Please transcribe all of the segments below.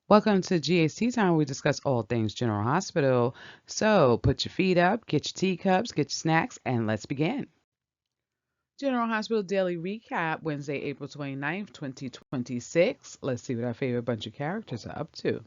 Welcome to GAC Time, where we discuss all things General Hospital. So put your feet up, get your teacups, get your snacks, and let's begin. General Hospital Daily Recap, Wednesday, April 29th, 2026. Let's see what our favorite bunch of characters are up to.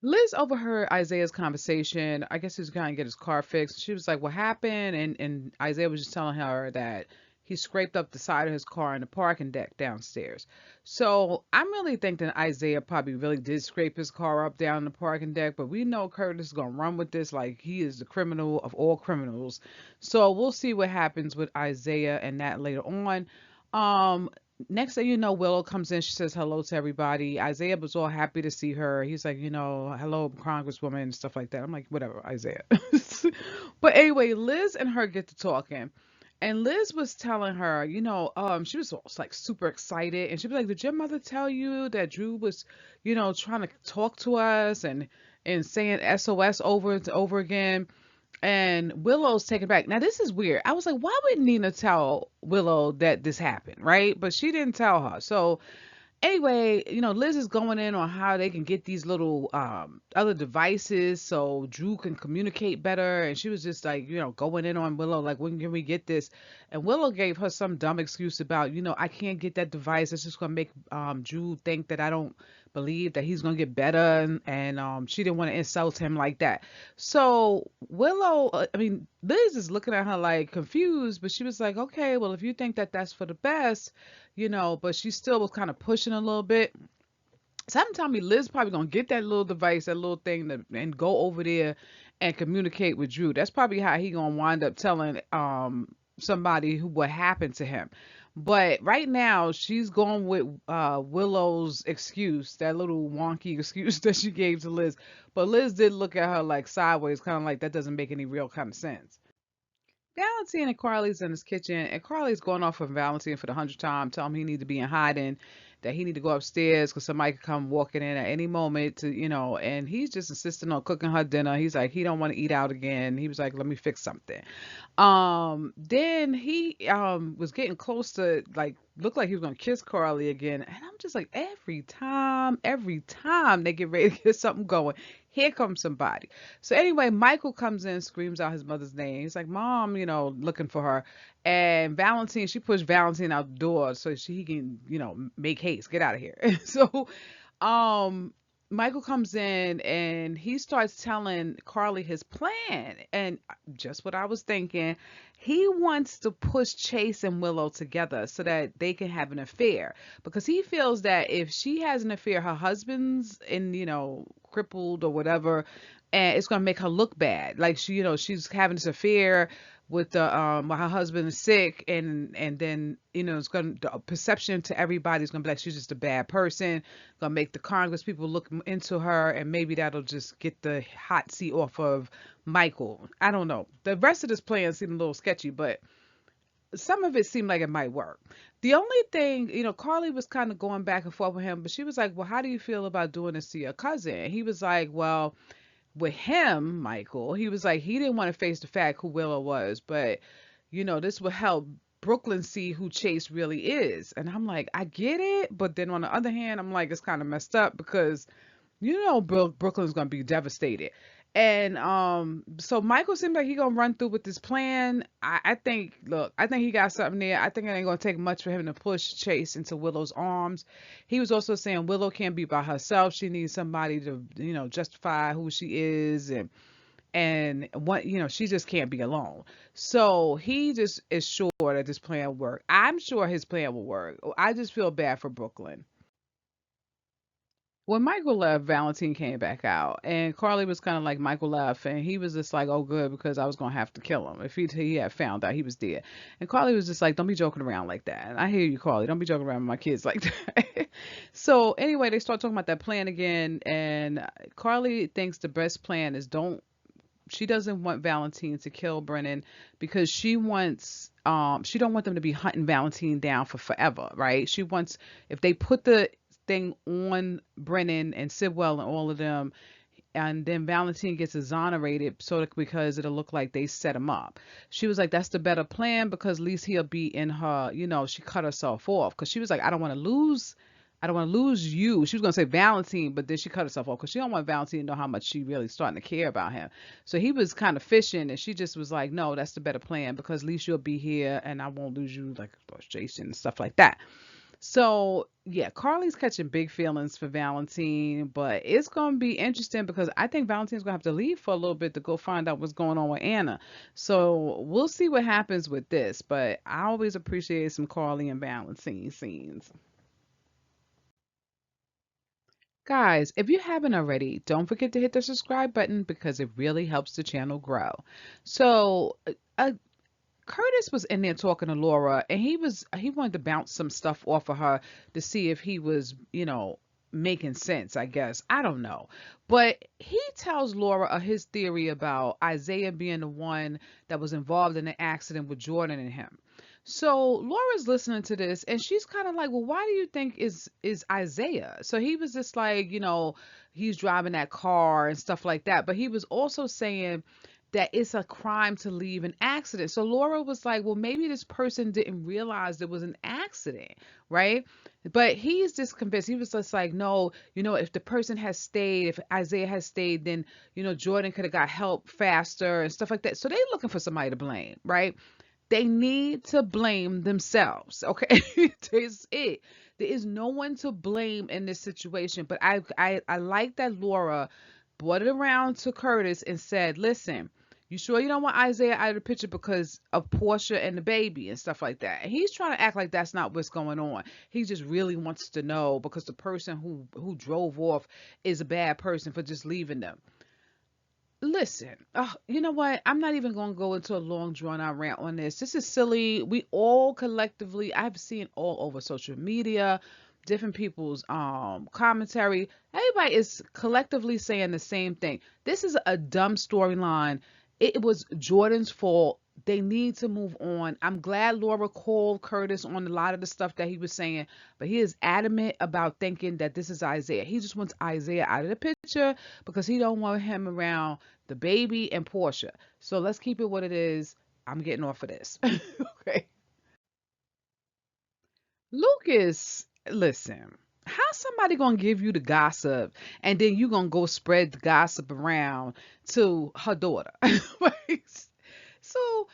Liz overheard Isaiah's conversation. I guess he was going to get his car fixed. She was like, "What happened?" And Isaiah was just telling her that he scraped up the side of his car in the parking deck downstairs. So I'm really thinking Isaiah probably really did scrape his car up down the parking deck, but we know Curtis is going to run with this like he is the criminal of all criminals. So we'll see what happens with Isaiah and that later on. Um, Next thing you know, Willow comes in. She says hello to everybody. Isaiah was all happy to see her. He's like, hello, Congresswoman, and stuff like that. I'm like, whatever, Isaiah. But anyway, Liz and her get to talking. And Liz was telling her, she was like super excited. And she was like, "Did your mother tell you that Drew was, trying to talk to us and saying SOS over and over again?" And Willow's taken back. Now this is weird. I was like, why would Nina tell Willow that this happened, right? But she didn't tell her. So anyway, Liz is going in on how they can get these little other devices so Drew can communicate better. And she was just like, going in on Willow, like, when can we get this? And Willow gave her some dumb excuse about, I can't get that device. It's just gonna make Drew think that I don't believe that he's gonna get better, and she didn't want to insult him like that. So Willow, Liz is looking at her like confused, but she was like, okay, well, if you think that that's for the best, but she still was kind of pushing a little bit. So I'm telling me Liz probably gonna get that little device, that little thing, and go over there and communicate with Drew. That's probably how he gonna wind up telling somebody who what happened to him. But right now she's going with Willow's excuse, that little wonky excuse that she gave to Liz. But Liz did look at her like sideways, kind of like that doesn't make any real kind of sense. Valentine and Carly's in his kitchen, and Carly's going off of Valentine for the 100th time, telling him he need to be in hiding, that he need to go upstairs because somebody could come walking in at any moment and he's just insisting on cooking her dinner. He's like, he don't want to eat out again. He was like, let me fix something. Then he was getting close to, like, looked like he was gonna kiss Carly again, and I'm just like, every time they get ready to get something going, here comes somebody. So anyway, Michael comes in, screams out his mother's name. He's like, "Mom," looking for her. And Valentine, she pushed Valentine out the door so he can, make haste, get out of here. So, um, Michael comes in and he starts telling Carly his plan. And just what I was thinking, he wants to push Chase and Willow together so that they can have an affair. Because he feels that if she has an affair, her husband's crippled or whatever, and it's gonna make her look bad. Like she's having this affair with her husband is sick, and then it's gonna, the perception to everybody is gonna be like she's just a bad person, gonna make the Congress people look into her, and maybe that'll just get the hot seat off of Michael. I don't know. The rest of this plan seemed a little sketchy, but some of it seemed like it might work. The only thing, Carly was kind of going back and forth with him, but she was like, "Well, how do you feel about doing this to your cousin?" And he was like, "Well, with him, Michael, he was like, he didn't want to face the fact who Willow was, but this would help Brooklyn see who Chase really is." And I'm like, I get it, but then on the other hand, I'm like, it's kind of messed up because Brooklyn's gonna be devastated. And so Michael seems like he gonna run through with this plan. I think, look, I think he got something there. I think it ain't gonna take much for him to push Chase into Willow's arms. He was also saying Willow can't be by herself. She needs somebody to, justify who she is, and what, she just can't be alone. So he just is sure that this plan will work. I'm sure his plan will work. I just feel bad for Brooklyn. When Michael left, Valentine came back out, and Carly was kind of like, Michael left, and he was just like, "Oh, good, because I was gonna have to kill him if he had found out he was dead." And Carly was just like, "Don't be joking around like that." And I hear you, Carly. Don't be joking around with my kids like that. So anyway, they start talking about that plan again, and Carly thinks the best plan is don't. She doesn't want Valentine to kill Brennan because she don't want them to be hunting Valentine down for forever, right? She wants, if they put the thing on Brennan and Sidwell and all of them, and then Valentine gets exonerated, because it'll look like they set him up. She was like, that's the better plan because at least he'll be in her, she cut herself off because she was like, I don't want to lose I don't want to lose you. She was gonna say Valentine, but then she cut herself off because she don't want Valentine to know how much she really starting to care about him. So he was kind of fishing, and she just was like, no, that's the better plan because at least you'll be here, and I won't lose you like Jason and stuff like that. So yeah, Carly's catching big feelings for Valentine, but it's gonna be interesting because I think Valentine's gonna have to leave for a little bit to go find out what's going on with Anna. So we'll see what happens with this. But I always appreciate some Carly and Valentine scenes. Guys, if you haven't already, don't forget to hit the subscribe button because it really helps the channel grow. So, Curtis was in there talking to Laura, and he wanted to bounce some stuff off of her to see if he was, making sense, I guess. I don't know. But he tells Laura his theory about Isaiah being the one that was involved in the accident with Jordan and him. So Laura's listening to this and she's kind of like, well, why do you think is Isaiah? So he was just like, he's driving that car and stuff like that. But he was also saying that it's a crime to leave an accident. So Laura was like, well, maybe this person didn't realize there was an accident, right? But he's just convinced. He was just like, no, if the person has stayed, if Isaiah has stayed, then, Jordan could have got help faster and stuff like that. So they're looking for somebody to blame, right? They need to blame themselves. Okay. That's it. There is no one to blame in this situation. But I like that Laura brought it around to Curtis and said, listen, you sure you don't want Isaiah out of the picture because of Portia and the baby and stuff like that? And he's trying to act like that's not what's going on. He just really wants to know because the person who drove off is a bad person for just leaving them. Listen, you know what? I'm not even going to go into a long drawn out rant on this. This is silly. We all collectively, I've seen all over social media, different people's commentary. Everybody is collectively saying the same thing. This is a dumb storyline. It was Jordan's fault. They need to move on. I'm glad Laura called Curtis on a lot of the stuff that he was saying, but he is adamant about thinking that this is Isaiah. He just wants Isaiah out of the picture because he don't want him around the baby and Portia. So let's keep it what it is. I'm getting off of this. Okay. Lucas, listen. How somebody gonna give you the gossip and then you gonna go spread the gossip around to her daughter? Right? So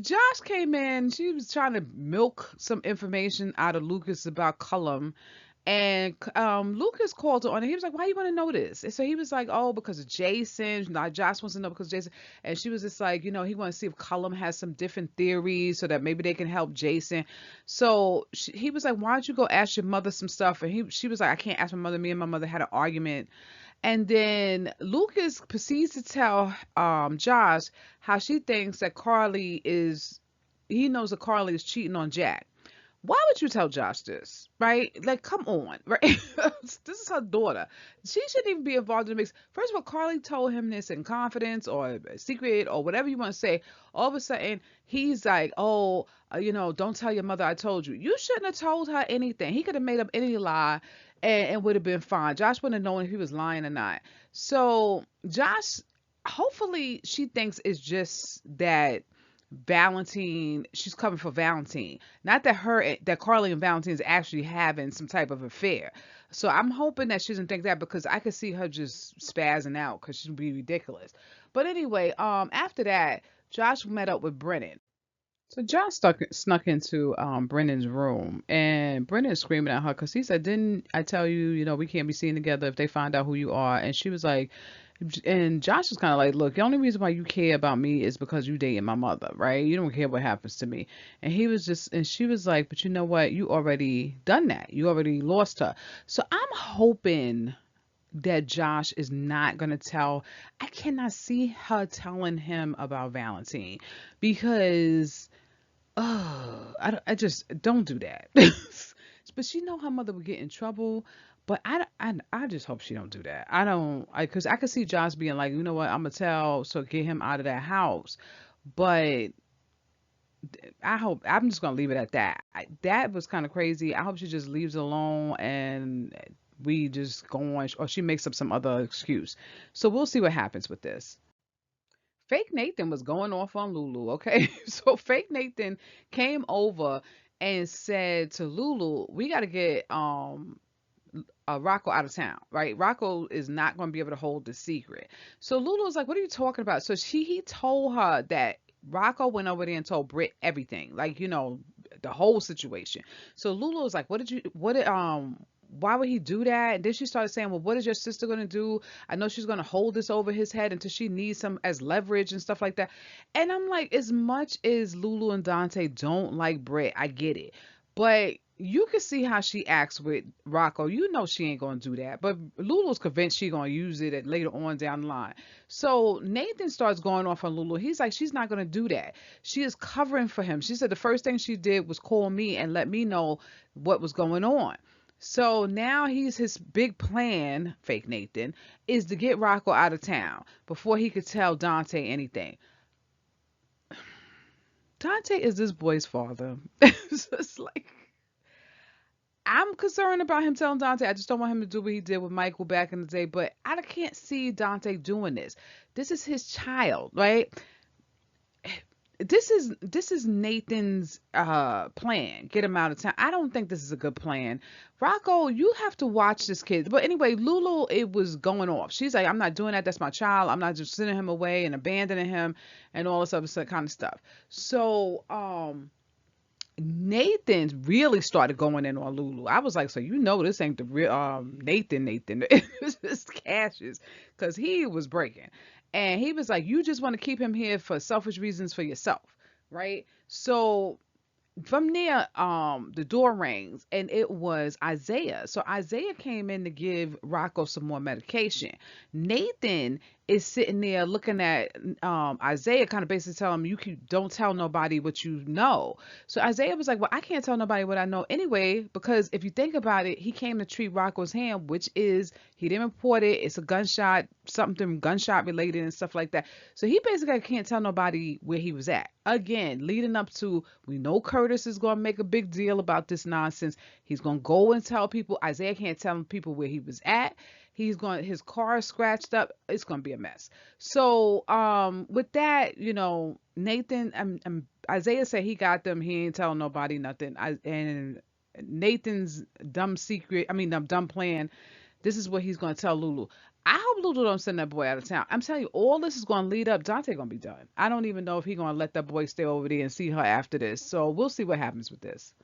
Josh came in. She was trying to milk some information out of Lucas about Cullum. And Lucas called her on it. He was like, why you want to know this? And so he was like, oh, because of Jason. Now Josh wants to know because of Jason. And she was just like, he wants to see if Cullum has some different theories so that maybe they can help Jason. So he was like, why don't you go ask your mother some stuff? And she was like, I can't ask my mother. Me and my mother had an argument. And then Lucas proceeds to tell Josh how she thinks that he knows that Carly is cheating on Jack. Why would you tell Josh this, right? Like, come on, right? This is her daughter. She shouldn't even be involved in the mix. First of all, Carly told him this in confidence or secret or whatever you want to say. All of a sudden, he's like, oh, don't tell your mother I told you. You shouldn't have told her anything. He could have made up any lie and would have been fine. Josh wouldn't have known if he was lying or not. So Josh, hopefully she thinks it's just that Valentine, she's coming for Valentine. Not that Carly and Valentine is actually having some type of affair. So I'm hoping that she doesn't think that because I could see her just spazzing out because she'd be ridiculous. But anyway, after that, Josh met up with Brennan. So Josh snuck into Brennan's room, and Brennan's screaming at her because he said, "Didn't I tell you, we can't be seen together if they find out who you are?" And she was like, and Josh was kind of like, "Look, the only reason why you care about me is because you dating my mother, right? You don't care what happens to me." And she was like, "But you know what? You already done that. You already lost her." So I'm hoping that Josh is not going to tell. I cannot see her telling him about Valentine because I just don't do that. But she know her mother would get in trouble. But I just hope she don't do that. Because I could see Josh being like, you know what, I'm gonna tell, so get him out of that house. But I'm just gonna leave it at that. That was kind of crazy. I hope she just leaves it alone and we just go on, or she makes up some other excuse. So we'll see what happens with this. Fake Nathan was going off on Lulu, okay? So Fake Nathan came over and said to Lulu, "We got to get Rocco out of town, right? Rocco is not going to be able to hold the secret. So Lulu's like, "What are you talking about?" So he told her that Rocco went over there and told Britt everything, like, the whole situation. So Lulu was like, why would he do that? And then she started saying, well, what is your sister going to do? I know she's going to hold this over his head until she needs some as leverage and stuff like that. And I'm like, as much as Lulu and Dante don't like Britt, I get it. But you can see how she acts with Rocco. You know she ain't gonna do that. But Lulu's convinced she gonna use it later on down the line. So Nathan starts going off on Lulu. He's like, she's not gonna do that. She is covering for him. She said the first thing she did was call me and let me know what was going on. So now his big plan, fake Nathan, is to get Rocco out of town before he could tell Dante anything. Dante is this boy's father. It's just like, I'm concerned about him telling Dante. I just don't want him to do what he did with Michael back in the day. But I can't see Dante doing this. This is his child, right? This is Nathan's plan. Get him out of town. I don't think this is a good plan. Rocco, you have to watch this kid. But anyway, Lulu, it was going off. She's like, I'm not doing that. That's my child. I'm not just sending him away and abandoning him and all this other kind of stuff. So, Nathan really started going in on Lulu. I was like, so this ain't the real Nathan. It was just Cassius, because he was breaking. And he was like, you just want to keep him here for selfish reasons for yourself, right? So from there, the door rings and it was Isaiah. So Isaiah came in to give Rocco some more medication. Nathan is sitting there looking at Isaiah, kind of basically telling him, don't tell nobody what you know. So Isaiah was like, well, I can't tell nobody what I know anyway, because if you think about it, he came to treat Rocco's hand, which is, he didn't report it. It's a gunshot, something gunshot related and stuff like that. So he basically can't tell nobody where he was at. Again, leading up to, we know Curtis is going to make a big deal about this nonsense. He's going to go and tell people. Isaiah can't tell people where he was at. His car is scratched up. It's going to be a mess. So, with that, Nathan, Isaiah said he got them. He ain't telling nobody nothing. And Nathan's dumb plan, this is what he's going to tell Lulu. I hope Lulu don't send that boy out of town. I'm telling you, all this is going to lead up. Dante going to be done. I don't even know if he's going to let that boy stay over there and see her after this. So we'll see what happens with this.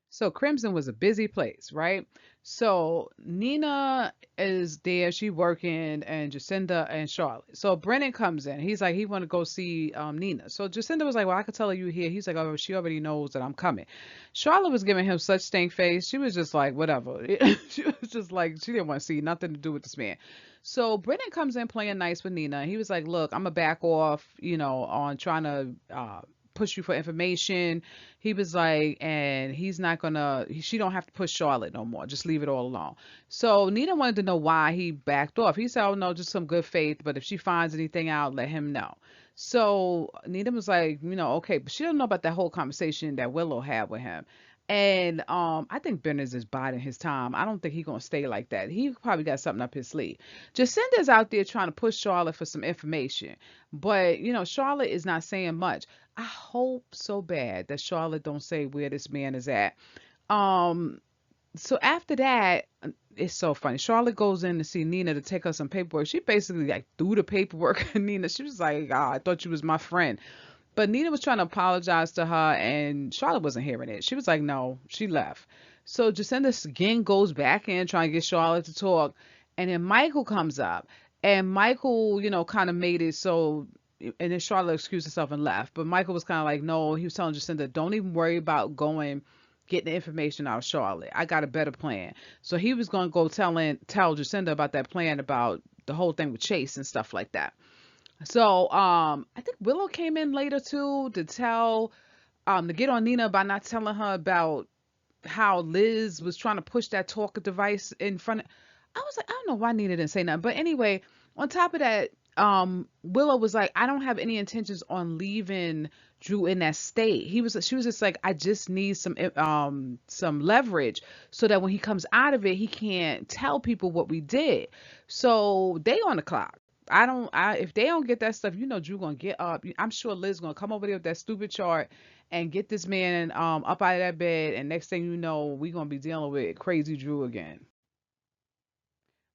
So Crimson was a busy place, right? So Nina is there, she working, and Jacinda and Charlotte. So Brennan comes in. He's like, he want to go see Nina. So Jacinda was like, well, I could tell her you here. He's like, oh, she already knows that I'm coming. Charlotte was giving him such stink face. She was just like, whatever. She was just like, she didn't want to see nothing to do with this man. So Brennan comes in playing nice with Nina. He was like, look, I'm going to back off, on trying to push you for information. He was like, and she don't have to push Charlotte no more. Just leave it all alone. So Nina wanted to know why he backed off. He said, oh no, just some good faith. But if she finds anything out, let him know. So Nina was like, okay, but she don't know about that whole conversation that Willow had with him. And I think Benner's is biding his time. I don't think he's gonna stay like that. He probably got something up his sleeve. Jacinda's out there trying to push Charlotte for some information, but Charlotte is not saying much. I hope so bad that Charlotte don't say where this man is at. So after that, it's so funny. Charlotte goes in to see Nina to take her some paperwork. She basically like threw the paperwork at Nina. She was like, I thought you was my friend. But Nina was trying to apologize to her, and Charlotte wasn't hearing it. She was like, no, she left. So Jacinda again goes back in trying to get Charlotte to talk. And then Michael comes up. And Michael, kind of made it so, and then Charlotte excused herself and left. But Michael was kind of like, no, he was telling Jacinda, don't even worry about getting the information out of Charlotte. I got a better plan. So he was going to go tell Jacinda about that plan about the whole thing with Chase and stuff like that. So I think Willow came in later too to get on Nina by not telling her about how Liz was trying to push that talker device in front of. I was like, I don't know why Nina didn't say nothing. But anyway, on top of that, Willow was like, I don't have any intentions on leaving Drew in that state. She was just like, I just need some leverage so that when he comes out of it, he can't tell people what we did. So they on the clock. If they don't get that stuff, Drew gonna get up. I'm sure Liz gonna come over there with that stupid chart and get this man up out of that bed, and next thing you know, we gonna be dealing with crazy Drew again.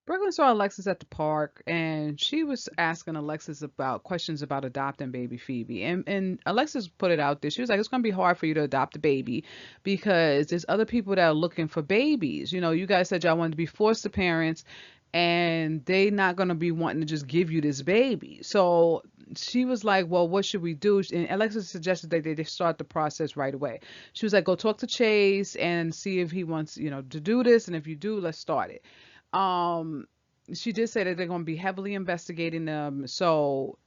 Brooklyn saw Alexis at the park, and she was asking Alexis about questions about adopting baby Phoebe. And Alexis put it out there. She was like, "It's gonna be hard for you to adopt a baby because there's other people that are looking for babies. You know, you guys said y'all wanted to be foster parents, and they not gonna be wanting to just give you this baby." So she was like, "Well, what should we do?" And Alexis suggested that they start the process right away. She was like, "Go talk to Chase and see if he wants, to do this, and if you do, let's start it." Um, she did say that they're going to be heavily investigating them, so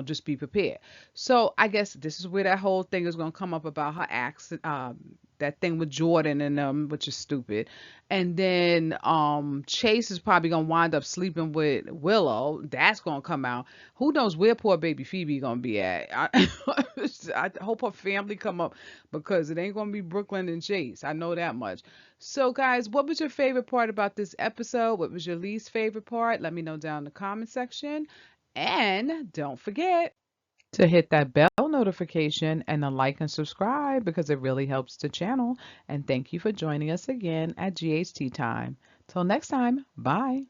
just be prepared. So I guess this is where that whole thing is going to come up about her accident, that thing with Jordan and which is stupid. And then Chase is probably going to wind up sleeping with Willow. That's going to come out. Who knows where poor baby Phoebe going to be at? I hope her family come up because it ain't going to be Brooklyn and Chase. I know that much. So, guys, what was your favorite part about this episode? What was your least favorite part? Let me know down in the comment section. And don't forget to hit that bell notification and to like and subscribe because it really helps the channel. And thank you for joining us again at GHT Time. Till next time, bye.